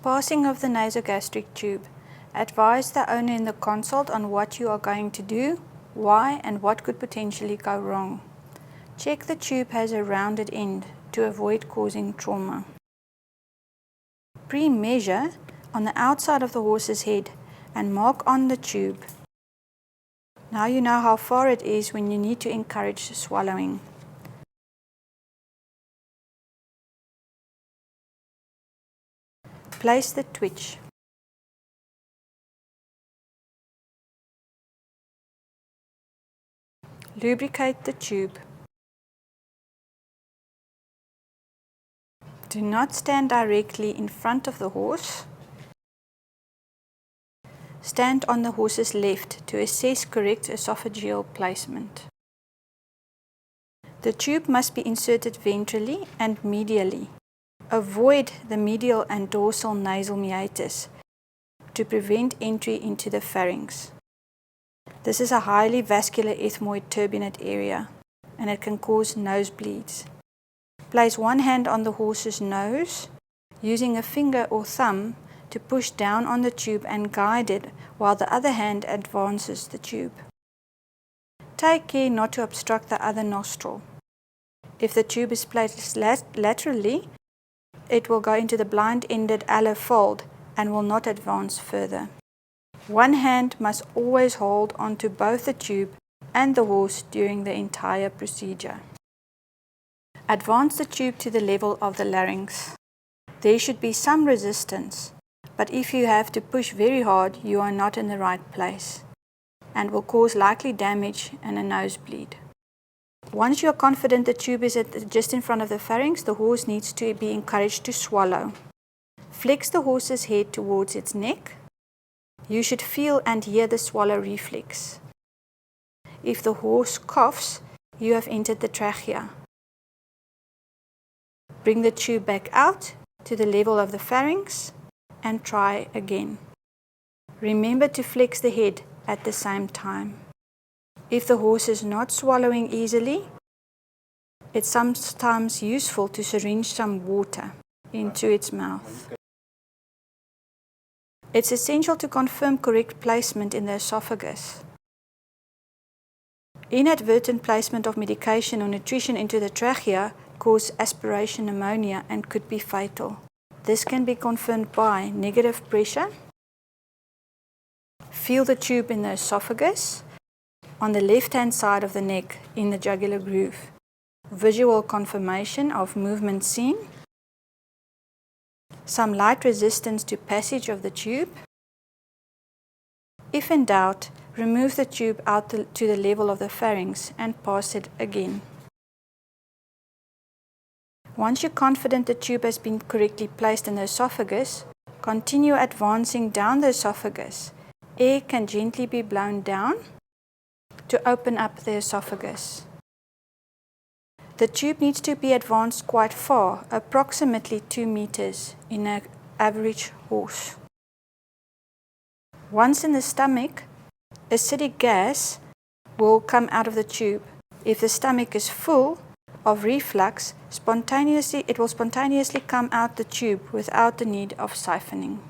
Passing of the nasogastric tube. Advise the owner in the consult on what you are going to do, why, and what could potentially go wrong. Check the tube has a rounded end to avoid causing trauma. Pre-measure on the outside of the horse's head and mark on the tube. Now you know how far it is when you need to encourage swallowing. Place the twitch. Lubricate the tube. Do not stand directly in front of the horse. Stand on the horse's left to assess correct esophageal placement. The tube must be inserted ventrally and medially. Avoid the medial and dorsal nasal meatus to prevent entry into the pharynx. This is a highly vascular ethmoid turbinate area and it can cause nosebleeds. Place one hand on the horse's nose, using a finger or thumb to push down on the tube and guide it while the other hand advances the tube. Take care not to obstruct the other nostril. If the tube is placed laterally, it will go into the blind-ended alar fold and will not advance further. One hand must always hold onto both the tube and the horse during the entire procedure. Advance the tube to the level of the larynx. There should be some resistance, but if you have to push very hard, you are not in the right place and will cause likely damage and a nosebleed. Once you are confident the tube is just in front of the pharynx, the horse needs to be encouraged to swallow. Flex the horse's head towards its neck. You should feel and hear the swallow reflex. If the horse coughs, you have entered the trachea. Bring the tube back out to the level of the pharynx and try again. Remember to flex the head at the same time. If the horse is not swallowing easily, it's sometimes useful to syringe some water into its mouth. It's essential to confirm correct placement in the esophagus. Inadvertent placement of medication or nutrition into the trachea causes aspiration pneumonia and could be fatal. This can be confirmed by negative pressure. Feel the tube in the esophagus, on the left-hand side of the neck in the jugular groove. Visual confirmation of movement seen. Some light resistance to passage of the tube. If in doubt, remove the tube out to the level of the pharynx and pass it again. Once you're confident the tube has been correctly placed in the esophagus, continue advancing down the esophagus. Air can gently be blown down to open up the esophagus. The tube needs to be advanced quite far, approximately 2 meters in an average horse. Once in the stomach, acidic gas will come out of the tube. If the stomach is full of reflux, it will spontaneously come out the tube without the need of siphoning.